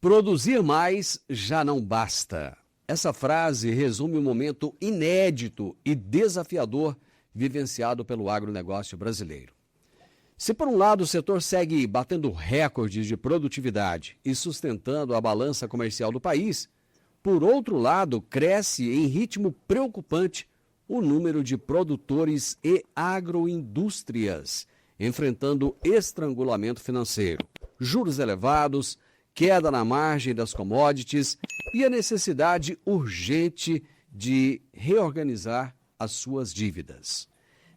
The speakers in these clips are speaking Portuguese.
Produzir mais já não basta. Essa frase resume um momento inédito e desafiador vivenciado pelo agronegócio brasileiro. Se por um lado o setor segue batendo recordes de produtividade e sustentando a balança comercial do país, por outro lado cresce em ritmo preocupante o número de produtores e agroindústrias, enfrentando estrangulamento financeiro, juros elevados, queda na margem das commodities e a necessidade urgente de reorganizar as suas dívidas.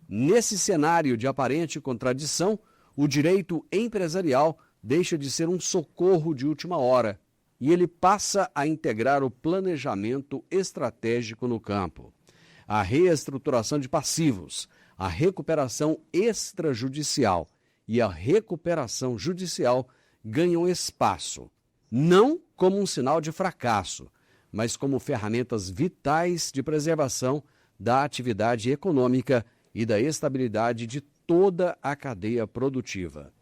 Nesse cenário de aparente contradição, o direito empresarial deixa de ser um socorro de última hora e ele passa a integrar o planejamento estratégico no campo. A reestruturação de passivos, a recuperação extrajudicial e a recuperação judicial ganham espaço, não como um sinal de fracasso, mas como ferramentas vitais de preservação da atividade econômica e da estabilidade de toda a cadeia produtiva.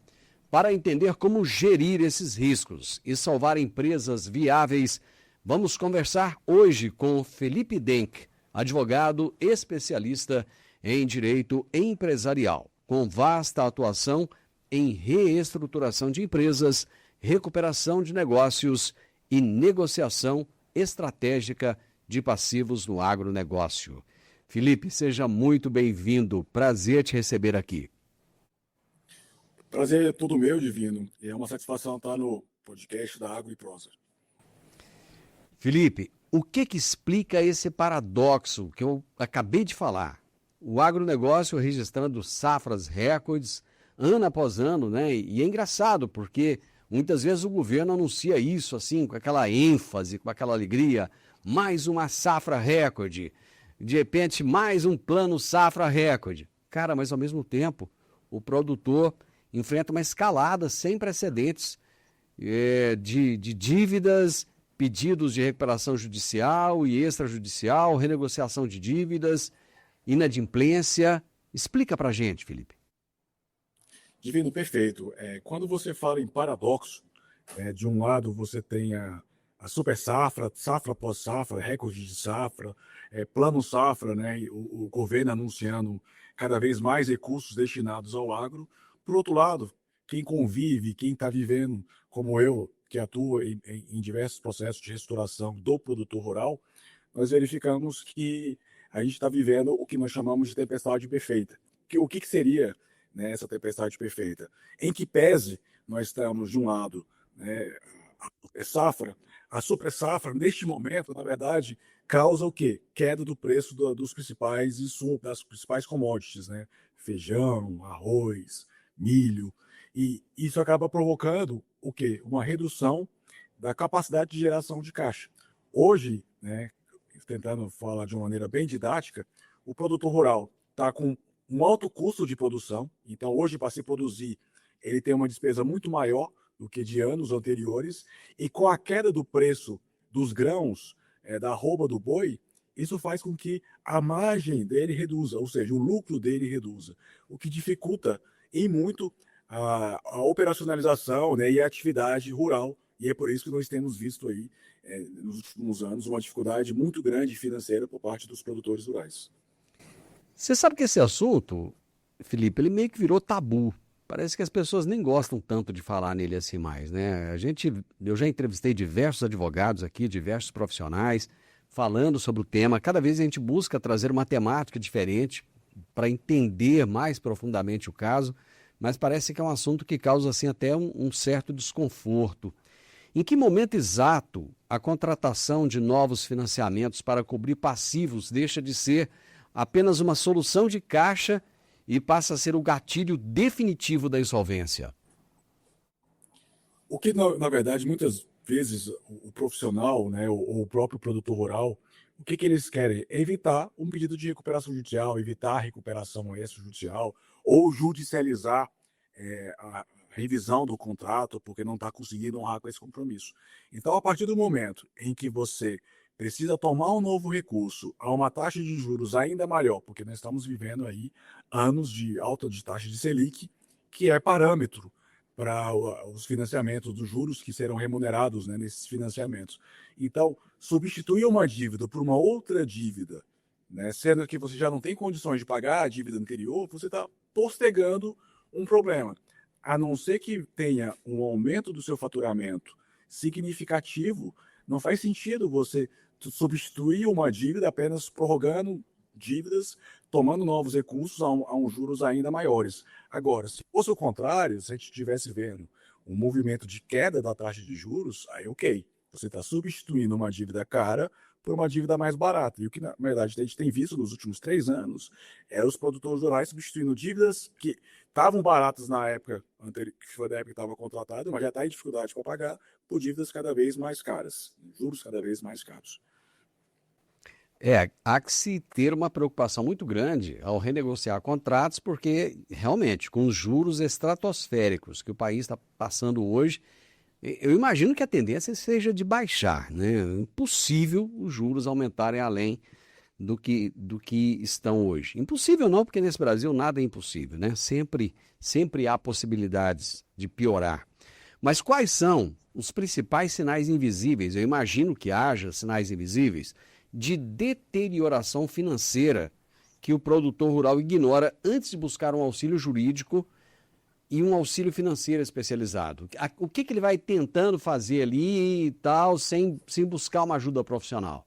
Para entender como gerir esses riscos e salvar empresas viáveis, vamos conversar hoje com Felipe Denk, advogado especialista em direito empresarial, com vasta atuação em reestruturação de empresas, recuperação de negócios e negociação estratégica de passivos no agronegócio. Felipe, seja muito bem-vindo. Prazer te receber aqui. Prazer é todo meu, Divino. É uma satisfação estar no podcast da Agro e Prosa. Felipe, o que explica esse paradoxo que eu acabei de falar? O agronegócio registrando safras recordes ano após ano, né? E é engraçado porque muitas vezes o governo anuncia isso assim, com aquela ênfase, com aquela alegria, mais uma safra recorde, de repente mais um plano safra recorde. Cara, mas ao mesmo tempo o produtor enfrenta uma escalada sem precedentes de dívidas, pedidos de recuperação judicial e extrajudicial, renegociação de dívidas, inadimplência. Explica pra gente, Felipe. Divino, perfeito. Quando você fala em paradoxo, de um lado você tem a super safra, safra após safra, recorde de safra, plano safra, né? O governo anunciando cada vez mais recursos destinados ao agro. Por outro lado, quem convive, quem está vivendo, como eu, que atua em diversos processos de restauração do produtor rural, nós verificamos que a gente está vivendo o que nós chamamos de tempestade perfeita. O que seria, né, essa tempestade perfeita? Em que pese nós estamos, de um lado, né, a super safra, neste momento, na verdade, causa o quê? Queda do preço dos principais insumos, das principais commodities, né? Feijão, arroz, milho, e isso acaba provocando o quê? Uma redução da capacidade de geração de caixa. Hoje, né, tentando falar de uma maneira bem didática, o produtor rural está com um alto custo de produção, então hoje para se produzir ele tem uma despesa muito maior do que de anos anteriores, e com a queda do preço dos grãos, da arroba do boi, isso faz com que a margem dele reduza, ou seja, o lucro dele reduza, o que dificulta e muito a operacionalização, né, e a atividade rural, e é por isso que nós temos visto aí, nos últimos anos, uma dificuldade muito grande financeira por parte dos produtores rurais. Você sabe que esse assunto, Felipe, ele meio que virou tabu. Parece que as pessoas nem gostam tanto de falar nele assim mais, né? Eu já entrevistei diversos advogados aqui, diversos profissionais, falando sobre o tema. Cada vez a gente busca trazer uma temática diferente para entender mais profundamente o caso, mas parece que é um assunto que causa assim até um certo desconforto. Em que momento exato a contratação de novos financiamentos para cobrir passivos deixa de ser apenas uma solução de caixa e passa a ser o gatilho definitivo da insolvência? O que, na verdade, muitas vezes o profissional, né, ou o próprio produtor rural, o que eles querem? Evitar um pedido de recuperação judicial, evitar a recuperação extrajudicial ou judicializar a revisão do contrato porque não está conseguindo honrar com esse compromisso. Então, a partir do momento em que você precisa tomar um novo recurso a uma taxa de juros ainda maior, porque nós estamos vivendo aí anos de alta de taxa de Selic, que é parâmetro para os financiamentos dos juros que serão remunerados, né, nesses financiamentos. Então, substituir uma dívida por uma outra dívida, né, sendo que você já não tem condições de pagar a dívida anterior, você está postergando um problema. A não ser que tenha um aumento do seu faturamento significativo, não faz sentido você substituir uma dívida apenas prorrogando dívidas, tomando novos recursos a uns juros ainda maiores. Agora, se fosse o contrário, se a gente estivesse vendo um movimento de queda da taxa de juros, aí ok, você está substituindo uma dívida cara por uma dívida mais barata. E o que, na verdade, a gente tem visto nos últimos 3 anos é os produtores rurais substituindo dívidas que estavam baratas na época anterior, que foi da época que estava contratado, mas já está em dificuldade para pagar, por dívidas cada vez mais caras, juros cada vez mais caros. Há que se ter uma preocupação muito grande ao renegociar contratos, porque realmente, com os juros estratosféricos que o país está passando hoje, eu imagino que a tendência seja de baixar, né? É impossível os juros aumentarem além do que estão hoje. Impossível não, porque nesse Brasil nada é impossível, né? Sempre há possibilidades de piorar. Mas quais são os principais sinais invisíveis? Eu imagino que haja sinais invisíveis de deterioração financeira que o produtor rural ignora antes de buscar um auxílio jurídico e um auxílio financeiro especializado. O que ele vai tentando fazer ali e tal, sem buscar uma ajuda profissional?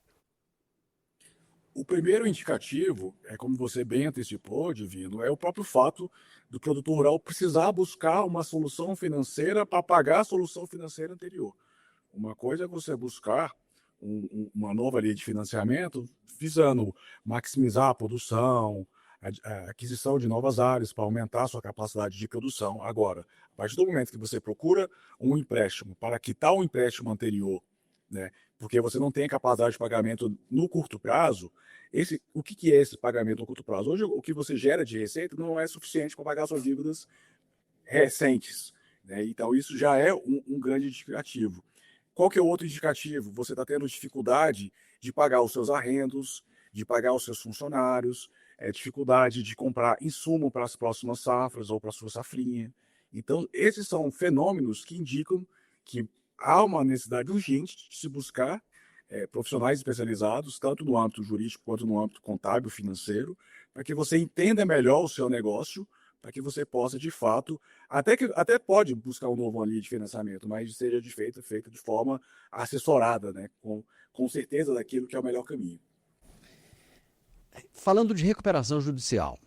O primeiro indicativo, é como você bem antecipou, Divino, é o próprio fato do produtor rural precisar buscar uma solução financeira para pagar a solução financeira anterior. Uma coisa é você buscar uma nova linha de financiamento visando maximizar a produção, a aquisição de novas áreas para aumentar a sua capacidade de produção. Agora, a partir do momento que você procura um empréstimo para quitar o empréstimo anterior, né, porque você não tem capacidade de pagamento no curto prazo, o que é esse pagamento no curto prazo? Hoje, o que você gera de receita não é suficiente para pagar suas dívidas recentes, né? Então, isso já é um grande indicativo. Qual que é o outro indicativo? Você está tendo dificuldade de pagar os seus arrendos, de pagar os seus funcionários, dificuldade de comprar insumo para as próximas safras ou para a sua safrinha. Então, esses são fenômenos que indicam que há uma necessidade urgente de se buscar profissionais especializados, tanto no âmbito jurídico quanto no âmbito contábil, financeiro, para que você entenda melhor o seu negócio, para que você possa, de fato, até pode buscar um novo linha de financiamento, mas seja feita de forma assessorada, né, com certeza daquilo que é o melhor caminho. Falando de recuperação judicial,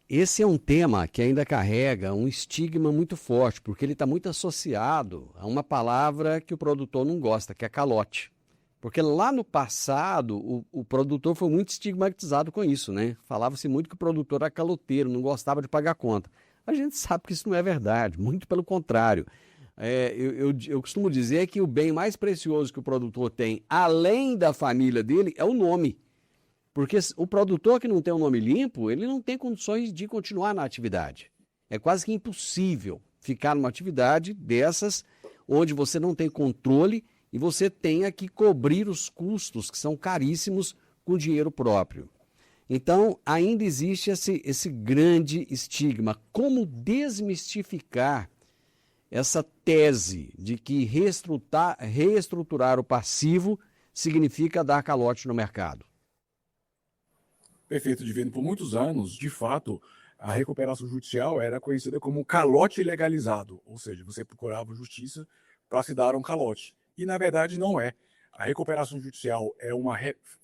esse é um tema que ainda carrega um estigma muito forte, porque ele está muito associado a uma palavra que o produtor não gosta, que é calote. Porque lá no passado, o produtor foi muito estigmatizado com isso, né? Falava-se muito que o produtor era caloteiro, não gostava de pagar conta. A gente sabe que isso não é verdade, muito pelo contrário. Eu costumo dizer que o bem mais precioso que o produtor tem, além da família dele, é o nome. Porque o produtor que não tem um nome limpo, ele não tem condições de continuar na atividade. É quase que impossível ficar numa atividade dessas, onde você não tem controle e você tenha que cobrir os custos, que são caríssimos, com dinheiro próprio. Então, ainda existe esse grande estigma. Como desmistificar essa tese de que reestruturar o passivo significa dar calote no mercado? Perfeito, Divino. Por muitos anos, de fato, a recuperação judicial era conhecida como calote legalizado, ou seja, você procurava justiça para se dar um calote. E, na verdade, não é. A recuperação judicial é uma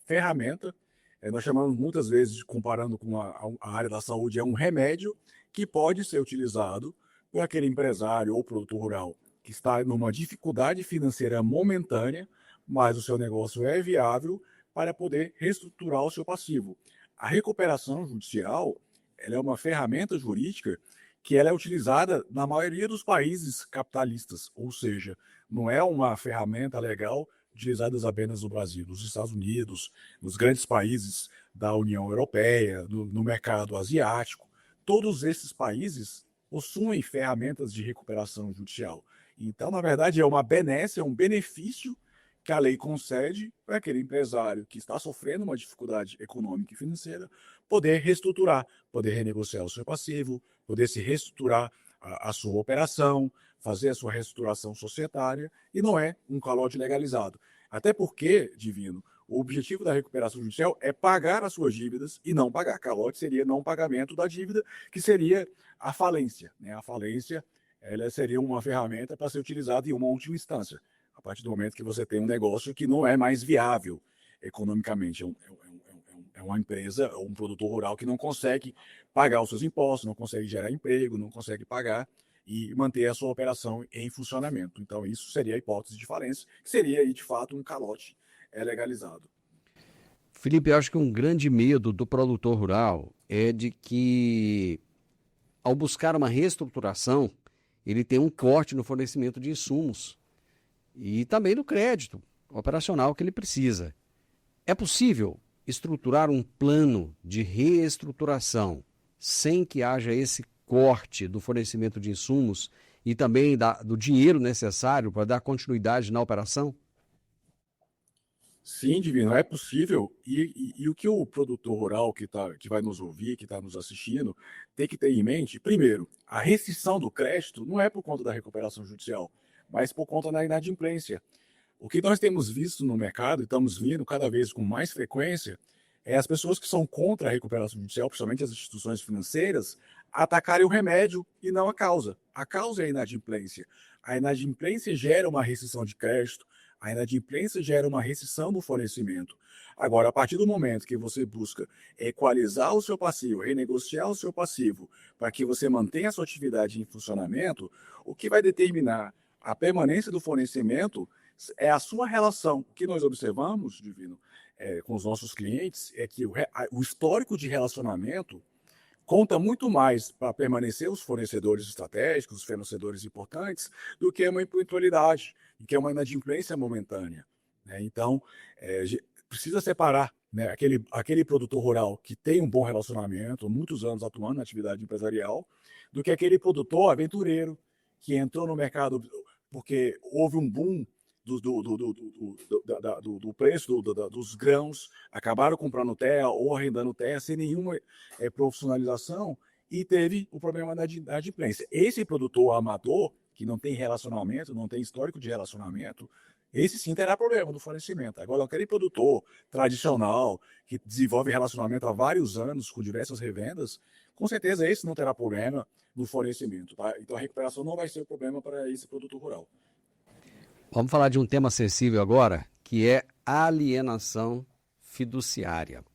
ferramenta, nós chamamos muitas vezes, comparando com a área da saúde, é um remédio que pode ser utilizado por aquele empresário ou produtor rural que está numa dificuldade financeira momentânea, mas o seu negócio é viável para poder reestruturar o seu passivo. A recuperação judicial, ela é uma ferramenta jurídica que ela é utilizada na maioria dos países capitalistas, ou seja, não é uma ferramenta legal utilizada apenas no Brasil, nos Estados Unidos, nos grandes países da União Europeia, no mercado asiático. Todos esses países possuem ferramentas de recuperação judicial. Então, na verdade, é uma benesse, é um benefício que a lei concede para aquele empresário que está sofrendo uma dificuldade econômica e financeira poder reestruturar, poder renegociar o seu passivo, poder se reestruturar a sua operação, fazer a sua reestruturação societária e não é um calote legalizado. Até porque, Divino, o objetivo da recuperação judicial é pagar as suas dívidas e não pagar. Calote seria não pagamento da dívida, que seria a falência, né? A falência, ela seria uma ferramenta para ser utilizada em uma última instância, a partir do momento que você tem um negócio que não é mais viável economicamente. É uma empresa, um produtor rural que não consegue pagar os seus impostos, não consegue gerar emprego, não consegue pagar e manter a sua operação em funcionamento. Então, isso seria a hipótese de falência, que seria, aí, de fato, um calote legalizado. Felipe, eu acho que um grande medo do produtor rural é de que, ao buscar uma reestruturação, ele tem um corte no fornecimento de insumos e também no crédito operacional que ele precisa. É possível estruturar um plano de reestruturação sem que haja esse corte do fornecimento de insumos e também do dinheiro necessário para dar continuidade na operação? Sim, Divino, é possível. E o que o produtor rural que vai nos ouvir, que está nos assistindo, tem que ter em mente, primeiro, a rescisão do crédito não é por conta da recuperação judicial, mas por conta da inadimplência. O que nós temos visto no mercado, e estamos vendo cada vez com mais frequência, é as pessoas que são contra a recuperação judicial, principalmente as instituições financeiras, atacarem o remédio e não a causa. A causa é a inadimplência. A inadimplência gera uma rescisão de crédito, a inadimplência gera uma rescisão do fornecimento. Agora, a partir do momento que você busca equalizar o seu passivo, renegociar o seu passivo, para que você mantenha a sua atividade em funcionamento, o que vai determinar a permanência do fornecimento é a sua relação. O que nós observamos, Divino, com os nossos clientes, é que o histórico de relacionamento conta muito mais para permanecer os fornecedores estratégicos, os fornecedores importantes, do que uma impuntualidade, do que uma inadimplência momentânea, né? Então, precisa separar, né, aquele produtor rural que tem um bom relacionamento, muitos anos atuando na atividade empresarial, do que aquele produtor aventureiro que entrou no mercado porque houve um boom do preço dos grãos, acabaram comprando terra ou arrendando terra sem nenhuma profissionalização e teve o problema da inadimplência. Esse produtor amador, que não tem relacionamento, não tem histórico de relacionamento, esse sim terá problema no fornecimento. Agora, aquele produtor tradicional, que desenvolve relacionamento há vários anos com diversas revendas, com certeza esse não terá problema no fornecimento, tá? Então a recuperação não vai ser o problema para esse produtor rural. Vamos falar de um tema sensível agora, que é alienação fiduciária.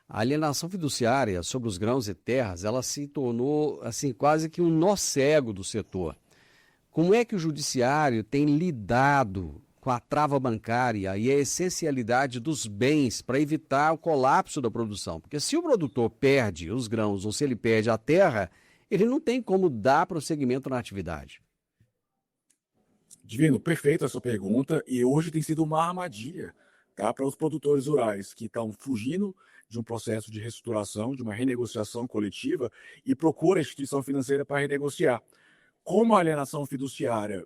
A alienação fiduciária sobre os grãos e terras, ela se tornou assim quase que um nó cego do setor. Como é que o judiciário tem lidado com a trava bancária e a essencialidade dos bens para evitar o colapso da produção? Porque se o produtor perde os grãos ou se ele perde a terra, ele não tem como dar prosseguimento na atividade. Divino, perfeita a sua pergunta, e hoje tem sido uma armadilha, tá, para os produtores rurais que estão fugindo de um processo de reestruturação, de uma renegociação coletiva e procura a instituição financeira para renegociar. Como a alienação fiduciária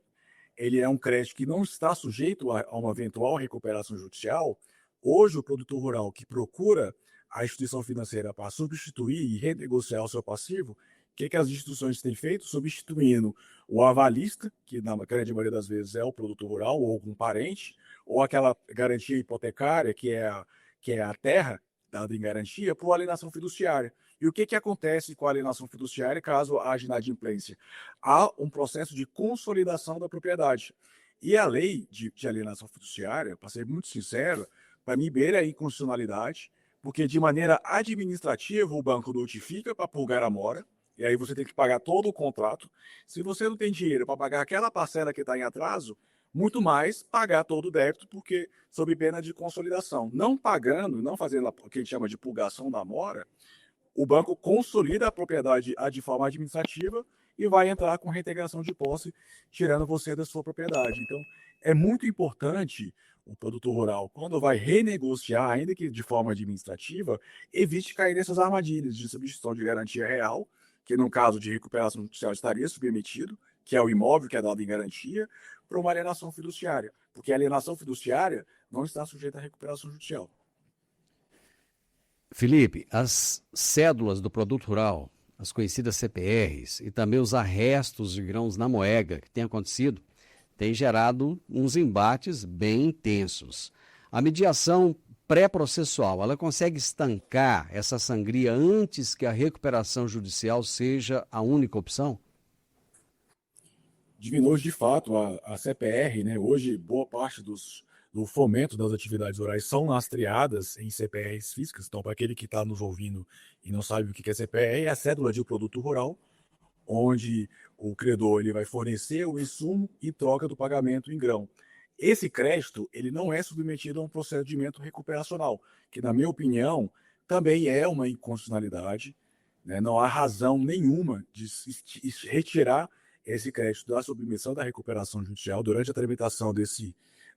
ele é um crédito que não está sujeito a uma eventual recuperação judicial, hoje o produtor rural que procura a instituição financeira para substituir e renegociar o seu passivo, o que as instituições têm feito? Substituindo o avalista, que na grande maioria das vezes é o produtor rural ou algum parente, ou aquela garantia hipotecária, que é a terra dada em garantia, por alienação fiduciária. E o que acontece com a alienação fiduciária caso haja inadimplência? Há um processo de consolidação da propriedade. E a lei de alienação fiduciária, para ser muito sincero, para mim beira a inconstitucionalidade, porque de maneira administrativa o banco notifica para purgar a mora, e aí você tem que pagar todo o contrato. Se você não tem dinheiro para pagar aquela parcela que está em atraso, muito mais pagar todo o débito, porque sob pena de consolidação. Não pagando, não fazendo o que a gente chama de purgação da mora, o banco consolida a propriedade de forma administrativa e vai entrar com reintegração de posse, tirando você da sua propriedade. Então, é muito importante o produtor rural, quando vai renegociar, ainda que de forma administrativa, evite cair nessas armadilhas de substituição de garantia real, que no caso de recuperação judicial estaria submetido, que é o imóvel que é dado em garantia, para uma alienação fiduciária, porque a alienação fiduciária não está sujeita à recuperação judicial. Felipe, as cédulas do produto rural, as conhecidas CPRs, e também os arrestos de grãos na moega que tem acontecido, tem gerado uns embates bem intensos. A mediação pré-processual, ela consegue estancar essa sangria antes que a recuperação judicial seja a única opção? Diminuiu de fato a CPR, né? Hoje, boa parte do fomento das atividades rurais são lastreadas em CPRs físicas. Então, para aquele que está nos ouvindo e não sabe o que é CPR, é a cédula de produto rural, onde o credor ele vai fornecer o insumo em troca do pagamento em grão. Esse crédito ele não é submetido a um procedimento recuperacional, que, na minha opinião, também é uma inconstitucionalidade, né? Não há razão nenhuma de retirar esse crédito da submissão da recuperação judicial durante a tramitação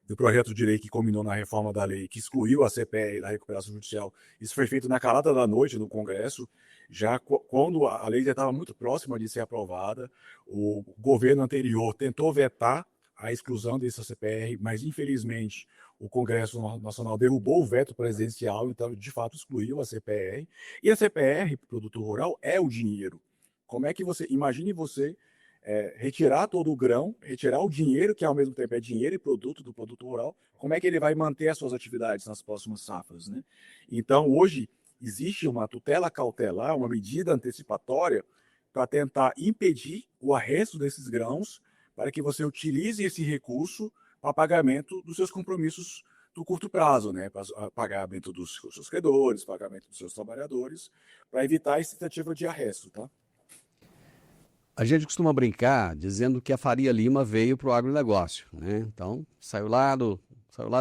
do projeto de lei que culminou na reforma da lei, que excluiu a CPR da recuperação judicial. Isso foi feito na calada da noite no Congresso, já quando a lei já estava muito próxima de ser aprovada. O governo anterior tentou vetar a exclusão dessa CPR, mas infelizmente o Congresso Nacional derrubou o veto presidencial, então de fato excluiu a CPR. E a CPR, produto rural, é o dinheiro. Como é que imagine você retirar todo o grão, retirar o dinheiro, que ao mesmo tempo é dinheiro e produto do produto rural, como é que ele vai manter as suas atividades nas próximas safras, né? Então, hoje, existe uma tutela cautelar, uma medida antecipatória para tentar impedir o arresto desses grãos, para que você utilize esse recurso para pagamento dos seus compromissos do curto prazo, né? Para pagamento dos seus credores, pagamento dos seus trabalhadores, para evitar essa tentativa de arresto, tá? A gente costuma brincar dizendo que a Faria Lima veio para o agronegócio, né? Então, saiu lá do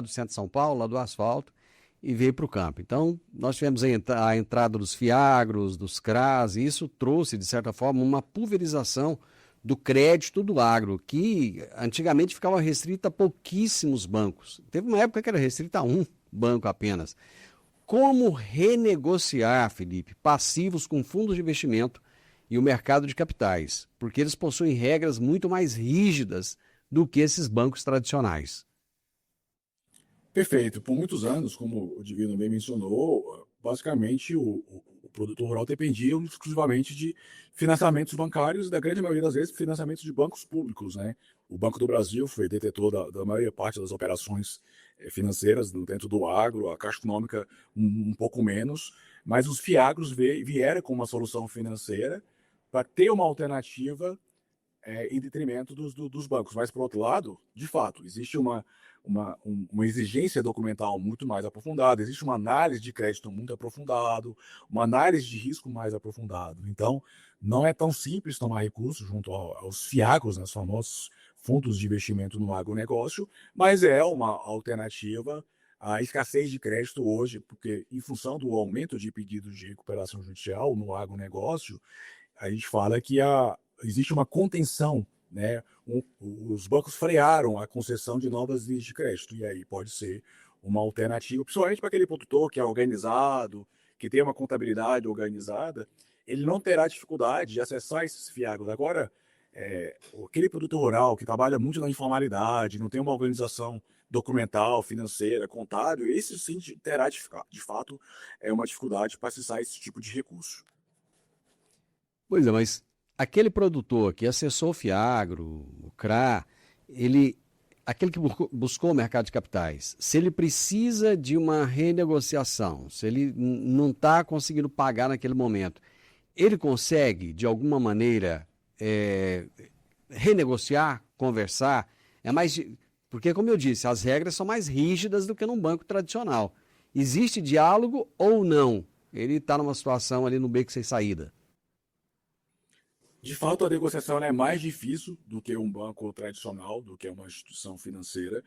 centro de São Paulo, lá do asfalto, e veio para o campo. Então, nós tivemos a entrada dos fiagros, dos CRAs, e isso trouxe, de certa forma, uma pulverização do crédito do agro, que antigamente ficava restrita a pouquíssimos bancos. Teve uma época que era restrita a um banco apenas. Como renegociar, Felipe, passivos com fundos de investimento e o mercado de capitais? Porque eles possuem regras muito mais rígidas do que esses bancos tradicionais. Perfeito. Por muitos anos, como o Divino bem mencionou, basicamente o produtor rural dependia exclusivamente de financiamentos bancários, e da grande maioria das vezes financiamentos de bancos públicos, né? O Banco do Brasil foi detetor da maior parte das operações financeiras dentro do agro, a Caixa Econômica um pouco menos, mas os fiagros vieram com uma solução financeira para ter uma alternativa em detrimento dos bancos. Mas, por outro lado, de fato, existe uma exigência documental muito mais aprofundada, existe uma análise de crédito muito aprofundado, uma análise de risco mais aprofundado. Então, não é tão simples tomar recursos junto aos FIAGROS, né, os famosos fundos de investimento no agronegócio, mas é uma alternativa à escassez de crédito hoje, porque em função do aumento de pedidos de recuperação judicial no agronegócio, a gente fala que existe uma contenção, né? Os bancos frearam a concessão de novas linhas de crédito, e aí pode ser uma alternativa, principalmente para aquele produtor que é organizado, que tem uma contabilidade organizada, ele não terá dificuldade de acessar esses fiagros. Agora, aquele produtor rural que trabalha muito na informalidade, não tem uma organização documental, financeira, contábil, esse sim terá de fato uma dificuldade para acessar esse tipo de recurso. Pois é, mas aquele produtor que acessou o Fiagro, o CRA, aquele que buscou o mercado de capitais, se ele precisa de uma renegociação, se ele não está conseguindo pagar naquele momento, ele consegue, de alguma maneira, renegociar, conversar? Porque, como eu disse, as regras são mais rígidas do que num banco tradicional. Existe diálogo ou não? Ele está numa situação ali no beco sem saída. De fato, a negociação é mais difícil do que um banco tradicional, do que uma instituição financeira,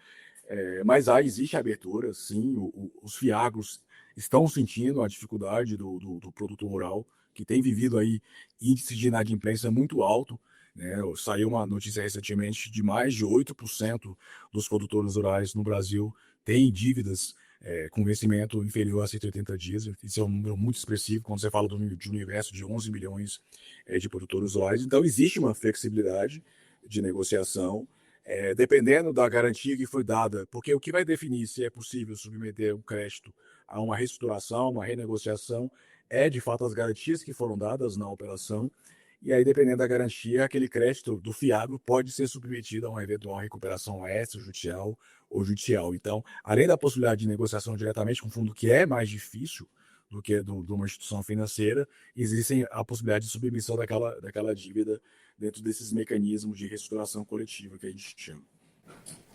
mas existe abertura, sim. Os fiagros estão sentindo a dificuldade do produtor rural, que tem vivido aí índice de inadimplência muito alto, né? Saiu uma notícia recentemente de mais de 8% dos produtores rurais no Brasil têm dívidas com vencimento inferior a 180 dias. Isso é um número muito expressivo quando você fala de um universo de 11 milhões de produtores rurais. Então, existe uma flexibilidade de negociação, dependendo da garantia que foi dada, porque o que vai definir se é possível submeter um crédito a uma reestruturação, uma renegociação, é de fato as garantias que foram dadas na operação, e aí, dependendo da garantia, aquele crédito do fiado pode ser submetido a uma eventual recuperação extrajudicial ou judicial. Então, além da possibilidade de negociação diretamente com o fundo, que é mais difícil do que de uma instituição financeira, existe a possibilidade de submissão daquela dívida dentro desses mecanismos de reestruturação coletiva que a gente chama.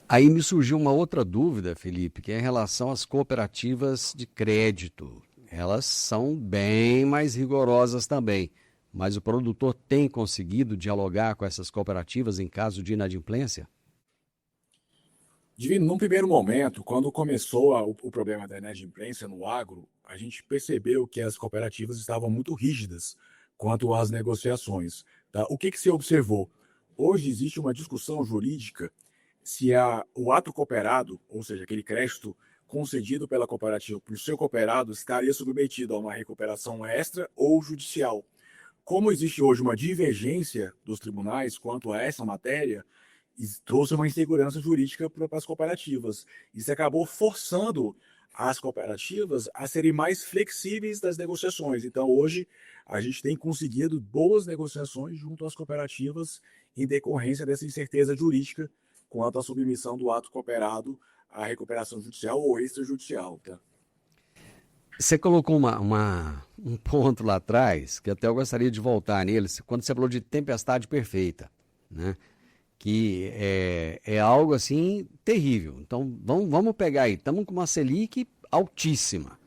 Aí me surgiu uma outra dúvida, Felipe, que é em relação às cooperativas de crédito. Elas são bem mais rigorosas também, mas o produtor tem conseguido dialogar com essas cooperativas em caso de inadimplência? Divino, num primeiro momento, quando começou o problema da inadimplência no agro, a gente percebeu que as cooperativas estavam muito rígidas quanto às negociações. Tá? O que se observou? Hoje existe uma discussão jurídica se o ato cooperado, ou seja, aquele crédito concedido pela cooperativa para o seu cooperado, estaria submetido a uma recuperação extra ou judicial. Como existe hoje uma divergência dos tribunais quanto a essa matéria, trouxe uma insegurança jurídica para as cooperativas. Isso acabou forçando as cooperativas a serem mais flexíveis das negociações. Então, hoje, a gente tem conseguido boas negociações junto às cooperativas em decorrência dessa incerteza jurídica quanto à submissão do ato cooperado à recuperação judicial ou extrajudicial. Tá? Você colocou um ponto lá atrás, que até eu gostaria de voltar nele, quando você falou de tempestade perfeita, né? Que é algo assim terrível. Então vamos pegar aí, estamos com uma Selic altíssima,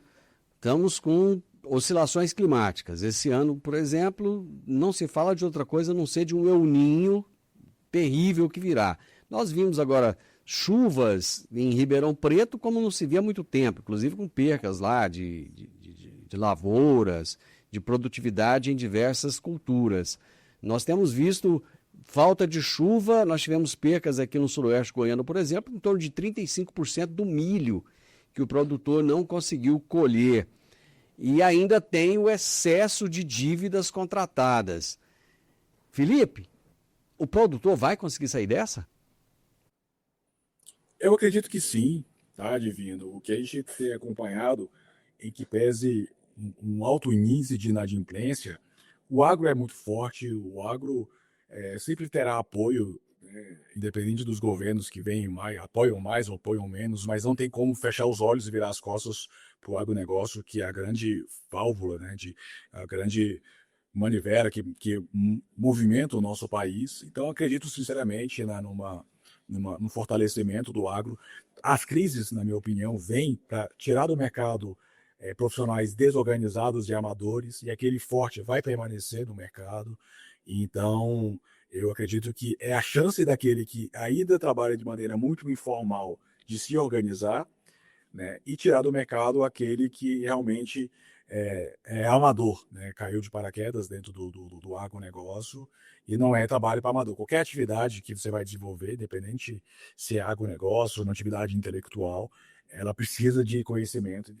estamos com oscilações climáticas. Esse ano, por exemplo, não se fala de outra coisa a não ser de um El Niño terrível que virá. Nós vimos agora chuvas em Ribeirão Preto como não se via há muito tempo, inclusive com percas lá de lavouras, de produtividade em diversas culturas. Nós temos visto falta de chuva, nós tivemos percas aqui no sudoeste goiano, por exemplo, em torno de 35% do milho que o produtor não conseguiu colher. E ainda tem o excesso de dívidas contratadas. Felipe, o produtor vai conseguir sair dessa? Eu acredito que sim, tá, Divino? O que a gente tem acompanhado, em que pese um alto índice de inadimplência, o agro é muito forte, o agro sempre terá apoio, né, independente dos governos que vêm apoiam mais ou apoiam menos, mas não tem como fechar os olhos e virar as costas para o agronegócio, que é a grande válvula, né, a grande manivela que movimenta o nosso país. Então, acredito sinceramente no fortalecimento do agro. As crises, na minha opinião, vêm para tirar do mercado profissionais desorganizados e amadores, e aquele forte vai permanecer no mercado. Então, eu acredito que é a chance daquele que ainda trabalha de maneira muito informal de se organizar, né, e tirar do mercado aquele que realmente é amador, né, caiu de paraquedas dentro do agronegócio e não é trabalho para amador. Qualquer atividade que você vai desenvolver, independente se é agronegócio ou uma atividade intelectual, ela precisa de conhecimento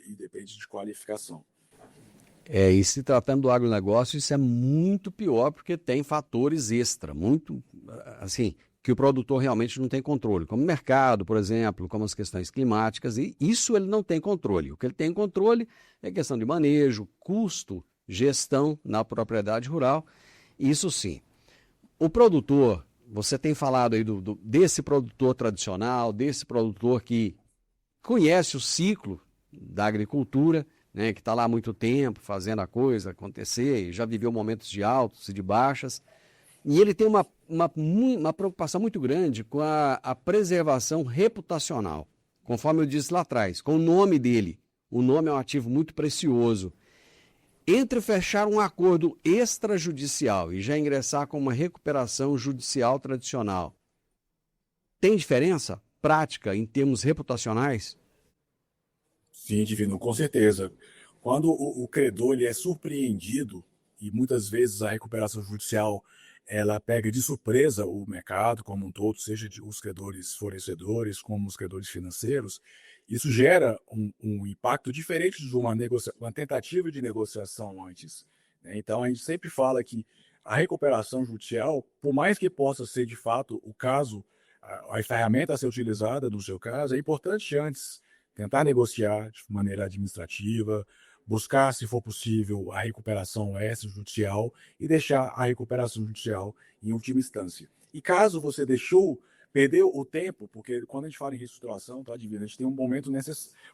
e depende de qualificação. E se tratando do agronegócio, isso é muito pior, porque tem fatores extra, muito, assim, que o produtor realmente não tem controle, como o mercado, por exemplo, como as questões climáticas, e isso ele não tem controle. O que ele tem controle é questão de manejo, custo, gestão na propriedade rural, isso sim. O produtor, você tem falado aí desse produtor tradicional, desse produtor que conhece o ciclo da agricultura, né, que está lá há muito tempo fazendo a coisa acontecer, e já viveu momentos de altos e de baixas, e ele tem uma preocupação muito grande com a preservação reputacional, conforme eu disse lá atrás, com o nome dele. O nome é um ativo muito precioso. Entre fechar um acordo extrajudicial e já ingressar com uma recuperação judicial tradicional, tem diferença prática em termos reputacionais? Sim, Divino, com certeza. Quando o credor ele é surpreendido, e muitas vezes a recuperação judicial ela pega de surpresa o mercado como um todo, seja os credores fornecedores como os credores financeiros, isso gera um impacto diferente de uma tentativa de negociação antes, né? Então, a gente sempre fala que a recuperação judicial, por mais que possa ser de fato o caso, a ferramenta a ser utilizada no seu caso, é importante antes tentar negociar de maneira administrativa, buscar, se for possível, a recuperação extrajudicial e deixar a recuperação judicial em última instância. E caso você perdeu o tempo, porque quando a gente fala em reestruturação, tá, Divino, a gente tem um momento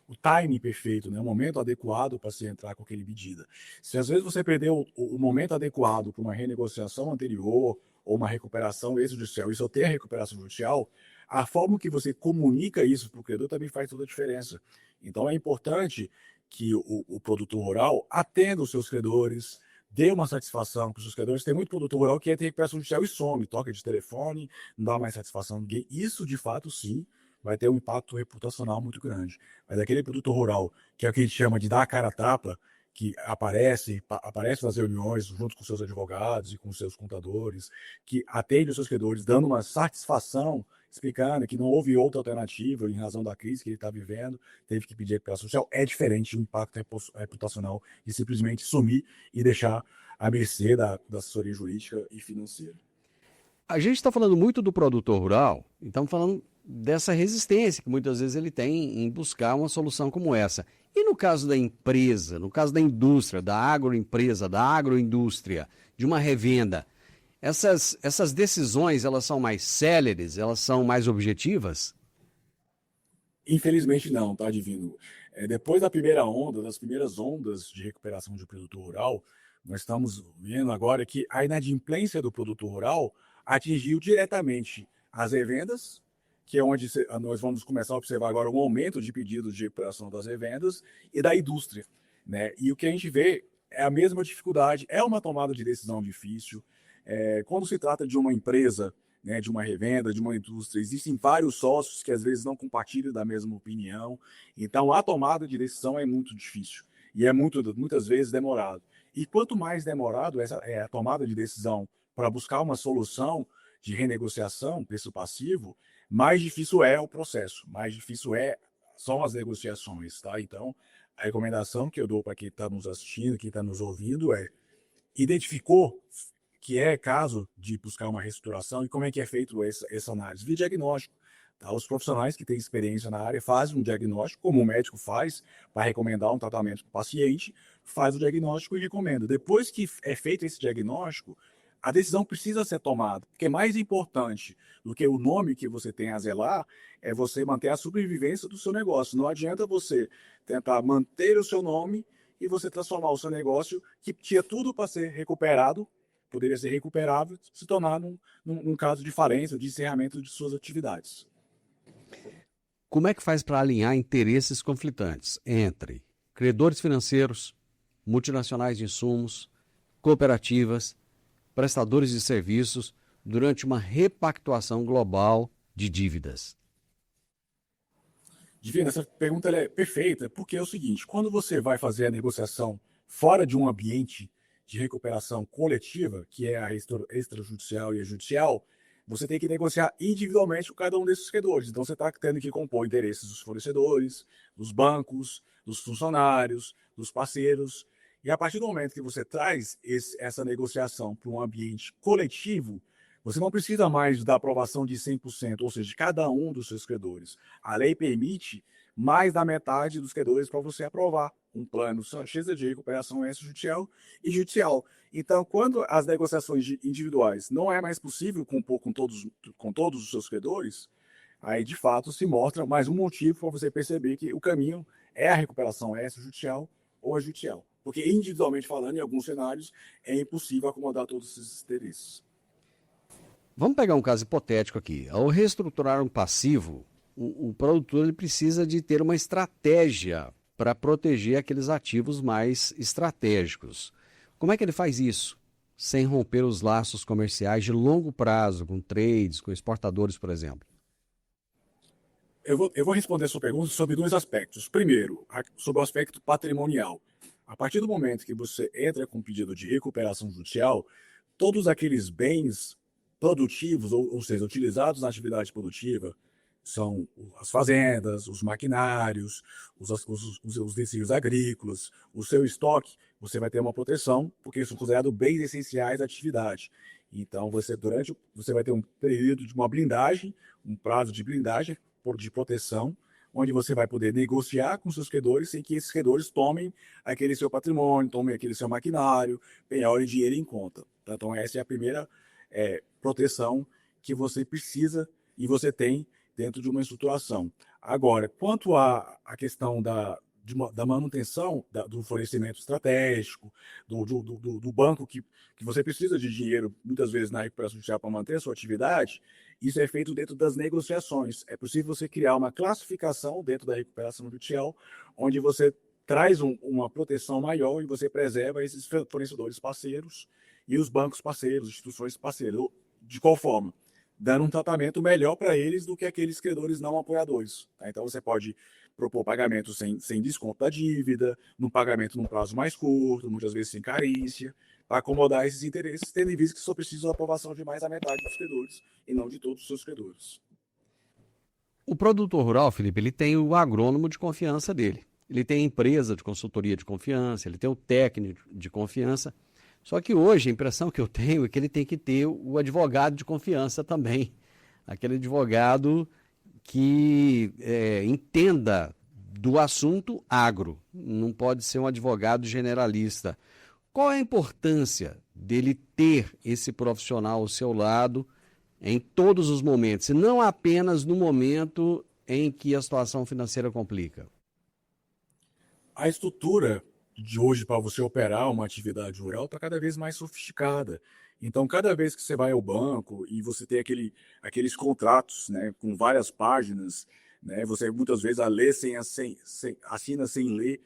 o timing perfeito, né, o momento adequado para se entrar com aquele medida. Se às vezes você perdeu o momento adequado para uma renegociação anterior ou uma recuperação extrajudicial e só tem a recuperação judicial, a forma que você comunica isso para o credor também faz toda a diferença. Então é importante que o produtor rural atenda os seus credores, dê uma satisfação para os seus credores. Tem muito produtor rural que entra em recuperação judicial e some, toca de telefone, não dá mais satisfação a ninguém. Isso, de fato, sim, vai ter um impacto reputacional muito grande. Mas aquele produtor rural, que é o que a gente chama de dar a cara a tapa, que aparece nas reuniões junto com seus advogados e com seus contadores, que atende os seus credores, dando uma satisfação, explicando que não houve outra alternativa em razão da crise que ele está vivendo, teve que pedir recuperação social, é diferente do impacto reputacional de simplesmente sumir e deixar à mercê da assessoria jurídica e financeira. A gente está falando muito do produtor rural, e estamos falando dessa resistência que muitas vezes ele tem em buscar uma solução como essa. E no caso da empresa, no caso da indústria, da agroempresa, da agroindústria, de uma revenda, essas decisões, elas são mais céleres, elas são mais objetivas? Infelizmente não, tá, Divino? Depois da primeira onda, das primeiras ondas de recuperação de produtor rural, nós estamos vendo agora que a inadimplência do produtor rural atingiu diretamente as revendas, que é onde nós vamos começar a observar agora um aumento de pedidos de recuperação das revendas e da indústria, né? E o que a gente vê é a mesma dificuldade, é uma tomada de decisão difícil. Quando se trata de uma empresa, né, de uma revenda, de uma indústria, existem vários sócios que às vezes não compartilham da mesma opinião, então a tomada de decisão é muito difícil e é muitas vezes demorado. E quanto mais demorado essa é a tomada de decisão para buscar uma solução de renegociação preço passivo, mais difícil é o processo, mais difícil são as negociações, tá? Então, a recomendação que eu dou para quem está nos assistindo, quem está nos ouvindo identificou que é caso de buscar uma reestruturação e como é que é feito essa análise de diagnóstico. Tá? Os profissionais que têm experiência na área fazem um diagnóstico, como o médico faz, para recomendar um tratamento para o paciente, faz o diagnóstico e recomenda. Depois que é feito esse diagnóstico, a decisão precisa ser tomada, porque mais importante do que o nome que você tem a zelar é você manter a sobrevivência do seu negócio. Não adianta você tentar manter o seu nome e você transformar o seu negócio, que tinha tudo para ser recuperado, poderia ser recuperável, se tornar num caso de falência, de encerramento de suas atividades. Como é que faz para alinhar interesses conflitantes entre credores financeiros, multinacionais de insumos, cooperativas, prestadores de serviços durante uma repactuação global de dívidas? Divina, essa pergunta é perfeita, porque é o seguinte, quando você vai fazer a negociação fora de um ambiente de recuperação coletiva, que é a extrajudicial e a judicial, você tem que negociar individualmente com cada um desses credores. Então você está tendo que compor interesses dos fornecedores, dos bancos, dos funcionários, dos parceiros. E a partir do momento que você traz essa negociação para um ambiente coletivo, você não precisa mais da aprovação de 100%, ou seja, de cada um dos seus credores. A lei permite mais da metade dos credores para você aprovar um plano Sancheza de recuperação extrajudicial e judicial. Então, quando as negociações individuais não é mais possível compor com todos os seus credores, aí de fato se mostra mais um motivo para você perceber que o caminho é a recuperação extrajudicial ou a judicial. Porque individualmente falando, em alguns cenários, é impossível acomodar todos esses interesses. Vamos pegar um caso hipotético aqui. Ao reestruturar um passivo, o produtor ele precisa de ter uma estratégia para proteger aqueles ativos mais estratégicos. Como é que ele faz isso? Sem romper os laços comerciais de longo prazo, com trades, com exportadores, por exemplo. Eu vou responder a sua pergunta sobre dois aspectos. Primeiro, sobre o aspecto patrimonial. A partir do momento que você entra com pedido de recuperação judicial, todos aqueles bens produtivos, ou seja, utilizados na atividade produtiva, são as fazendas, os maquinários, os utensílios agrícolas, o seu estoque, você vai ter uma proteção, porque são considerados bens essenciais da atividade. Então, você vai ter um período de uma blindagem, um prazo de blindagem, de proteção, onde você vai poder negociar com seus credores sem que esses credores tomem aquele seu patrimônio, tomem aquele seu maquinário, penhorem dinheiro em conta. Tá? Então, essa é a primeira proteção que você precisa e você tem dentro de uma estruturação. Agora, quanto à questão da manutenção do fornecimento estratégico, do banco que você precisa de dinheiro, muitas vezes na recuperação judicial para manter a sua atividade, isso é feito dentro das negociações. É possível você criar uma classificação dentro da recuperação judicial, onde você traz uma proteção maior e você preserva esses fornecedores parceiros e os bancos parceiros, instituições parceiras. De qual forma? Dando um tratamento melhor para eles do que aqueles credores não apoiadores. Tá? Então, você pode propor pagamento sem desconto da dívida, no pagamento num prazo mais curto, muitas vezes sem carência, para acomodar esses interesses, tendo em vista que só precisa da aprovação de mais da metade dos credores e não de todos os seus credores. O produtor rural, Felipe, ele tem o agrônomo de confiança dele. Ele tem a empresa de consultoria de confiança, ele tem o técnico de confiança. Só que hoje a impressão que eu tenho é que ele tem que ter o advogado de confiança também. Aquele advogado que entenda do assunto agro. Não pode ser um advogado generalista. Qual é a importância dele ter esse profissional ao seu lado em todos os momentos, e não apenas no momento em que a situação financeira complica? A estrutura de hoje para você operar uma atividade rural está cada vez mais sofisticada. Então, cada vez que você vai ao banco e você tem aqueles contratos, né, com várias páginas, né, você muitas vezes assina sem ler.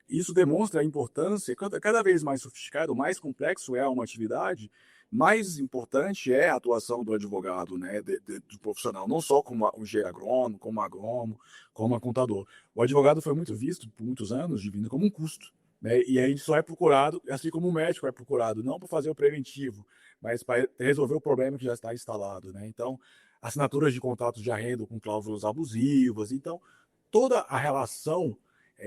Isso demonstra a importância, cada vez mais sofisticado, mais complexo é uma atividade, mais importante é a atuação do advogado, né, do profissional, não só como um engenheiro agrônomo, como agrônomo, como contador. O advogado foi muito visto por muitos anos de vida como um custo. Né? E a gente só é procurado, assim como o médico é procurado, não para fazer o preventivo, mas para resolver o problema que já está instalado. Né? Então, assinaturas de contratos de arrendo com cláusulas abusivas. Então, toda a relação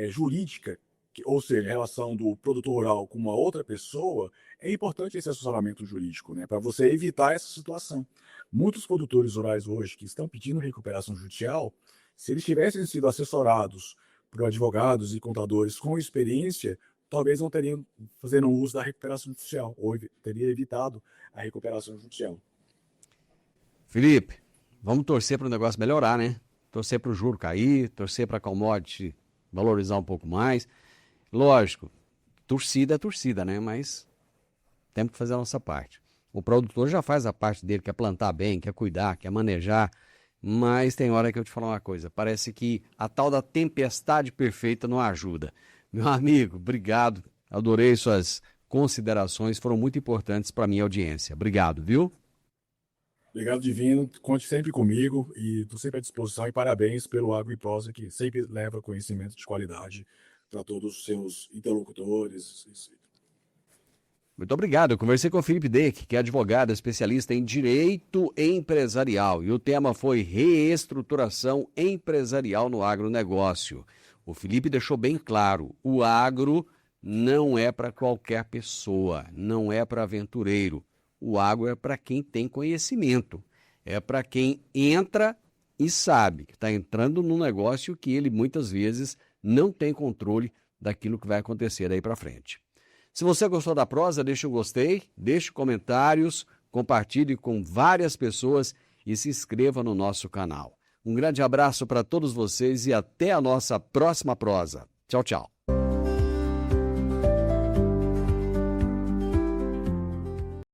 jurídica, ou seja, a relação do produtor rural com uma outra pessoa, é importante esse assessoramento jurídico, né? Para você evitar essa situação. Muitos produtores rurais hoje que estão pedindo recuperação judicial, se eles tivessem sido assessorados por advogados e contadores com experiência, talvez não teriam fazendo uso da recuperação judicial, ou teria evitado a recuperação judicial. Felipe, vamos torcer para o negócio melhorar, né? Torcer para o juro cair, torcer para a commodity valorizar um pouco mais. Lógico, torcida é torcida, né? Mas temos que fazer a nossa parte. O produtor já faz a parte dele, quer plantar bem, quer cuidar, quer manejar. Mas tem hora que eu te falo uma coisa, parece que a tal da tempestade perfeita não ajuda. Meu amigo, obrigado, adorei suas considerações, foram muito importantes para a minha audiência. Obrigado, viu? Obrigado, Divino, conte sempre comigo e estou sempre à disposição e parabéns pelo Agro e Prosa, que sempre leva conhecimento de qualidade para todos os seus interlocutores. Muito obrigado. Eu conversei com o Felipe Deck, que é advogado especialista em direito empresarial, e o tema foi reestruturação empresarial no agronegócio. O Felipe deixou bem claro, o agro não é para qualquer pessoa, não é para aventureiro. O agro é para quem tem conhecimento, é para quem entra e sabe que está entrando num negócio que ele muitas vezes não tem controle daquilo que vai acontecer daí para frente. Se você gostou da prosa, deixe um gostei, deixe comentários, compartilhe com várias pessoas e se inscreva no nosso canal. Um grande abraço para todos vocês e até a nossa próxima prosa. Tchau, tchau.